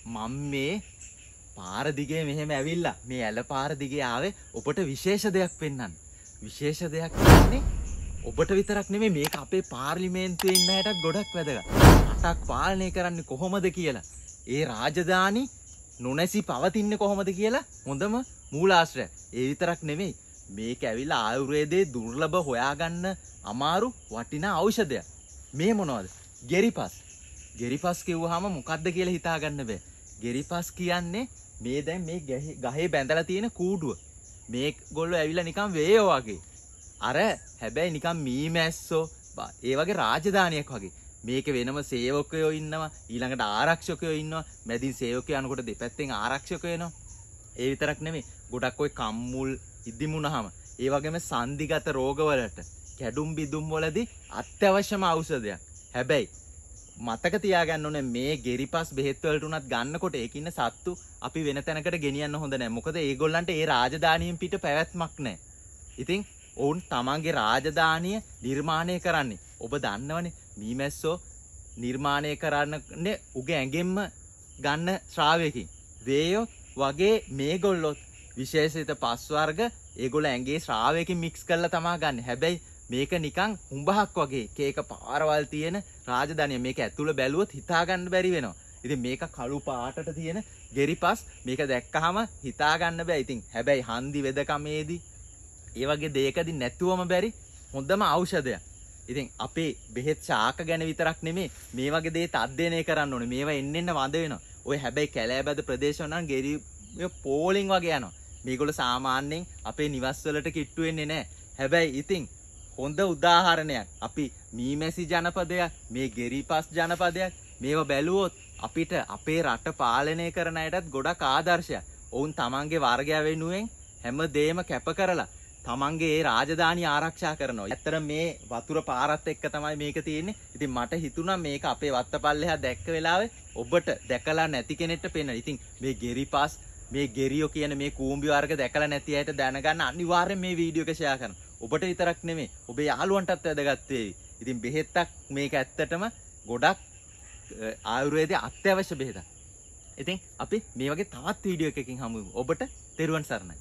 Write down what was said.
මම මේ පාර දිගේ මෙහෙම ඇවිල්ලා මේ ඇල පාර දිගේ ආවේ ඔබට විශේෂ දෙයක් පෙන්වන්න. විශේෂ දෙයක් කියන්නේ ඔබට විතරක් නෙමෙයි මේක අපේ පාර්ලිමේන්තුවේ ඉන්න අයටත් ගොඩක් වැදගත්. රටක් පාලනය කරන්නේ කොහොමද කියලා. ඒ රාජධානි නොනැසී පවතින්නේ කොහොමද කියලා හොඳම මූලාශ්‍රය. ඒ විතරක් නෙමෙයි මේක ඇවිල්ලා ආයුර්වේදයේ දුර්ලභ හොයාගන්න අමාරු වටිනා ඖෂධයක්. මේ මොනවද? ගෙරිපස්. ගෙරිපස් කිව්වහම මොකද්ද කියලා හිතා ගන්න බෑ. ගෙරිපස් කියන්නේ මේ දැන් මේ ගහේ බැඳලා තියෙන කූඩුව. මේගොල්ලෝ ඇවිල්ලා නිකන් වේයෝ වගේ. අර හැබැයි නිකන් මීමැස්සෝ ඒ වගේ රාජධානියක් වගේ. මේකේ වෙනම සේවකයෝ ඉන්නවා, ඊළඟට ආරක්ෂකයෝ ඉන්නවා. මැදින් සේවකයෝ යනකොට දෙපැත්තෙන් ආරක්ෂකයෝ එනවා. ඒ විතරක් නෙමෙයි. ගොඩක් ඔය කම්මුල් ඉදිමුණාම ඒ වගේම සන්ධිගත රෝගවලට කැඩුම් බිදුම් වලදී අත්‍යවශ්‍යම ඖෂධයක්. හැබැයි මතක තියාගන්න ඕනේ මේ ගෙරිපස් බෙහෙත් වලට උනත් ගන්නකොට ඒකින් ඉන්න සත්තු අපි වෙන තැනකට ගෙනියන්න හොඳ නැහැ. මොකද ඒගොල්ලන්ට ඒ රාජධානියෙන් පිට පැවැත්මක් නැහැ. ඉතින් ඔවුන් තමන්ගේ රාජධානිය නිර්මාණය කරන්නේ. ඔබ දන්නවනේ මීමැස්සෝ නිර්මාණය කරන්නේ උගේ ඇඟෙන්ම ගන්න ශ්‍රාවයකින්. වේයෝ වගේ මේගොල්ලොත් විශේෂිත පස් වර්ග ඒගොල්ලෝ ඇඟේ ශ්‍රාවයකින් මික්ස් කරලා තමා ගන්න. හැබැයි මේක නිකන් හුඹහක් වගේ කේක පාරවල් තියෙන රාජධානිය. මේක ඇතුළ බැලුවොත් හිතා ගන්න බැරි වෙනවා. ඉතින් මේක කළු පාටට තියෙන ගෙරිපස් මේක දැක්කහම හිතා ගන්න බෑ. ඉතින් හැබැයි හන්දි වෙදකමේදී ඒ වගේ දෙයකදී නැතුවම බැරි හොඳම ඖෂධයක්. ඉතින් අපේ බෙහෙත් ශාක ගැන විතරක් නෙමෙයි මේ වගේ දේත් අධ්‍යයනය කරන්න ඕනේ. මේවා එන්න වඳ වෙනවා. ඔය හැබැයි කැලෑබැද ප්‍රදේශවල නම් ගෙරි පෝලිං වගේ යනවා. මේගොල්ලෝ සාමාන්‍යයෙන් අපේ නිවස් වලට කිට්ටු වෙන්නේ නැහැ. හැබැයි ඉතින් හොඳ උදාහරණයක් අපි මීමැසි ජනපදයක් මේ ගෙරිපස් ජනපදයක් මේව බැලුවොත් අපිට අපේ රට පාලනය කරන අයටත් ගොඩක් ආදර්ශයක්. ඔවුන් තමන්ගේ වර්ගය වෙනුවෙන් හැම දෙයක්ම කැප කරලා තමන්ගේ ඒ රාජධානිය ආරක්ෂා කරනවා. ඇත්තට මේ වතුර පාරත් එක්ක තමයි මේක තියෙන්නේ. ඉතින් මට හිතුණා මේක අපේ වත්තපල්ලෙහා දැක්ක වෙලාවේ ඔබට දැකලා නැති කෙනෙක්ට පේන්න. ඉතින් මේ ගෙරිපස් මේ ගෙරියෝ කියන මේ කූඹි වර්ග දැකලා නැති අයට දැනගන්න අනිවාර්යෙන් මේ වීඩියෝ එක ෂෙයා කරන්න. ඔබට විතරක් නෙමෙයි ඔබේ යාළුවන්ටත් වැදගත් වෙයි. ඉතින් බෙහෙත්තක් මේක ඇත්තටම ගොඩක් ආයුර්වේදයේ අත්‍යවශ්‍ය බෙහෙතක්. ඉතින් අපි මේ වගේ තවත් වීඩියෝ එකකින් හමු වෙමු. ඔබට තෙරුවන් සරණයි.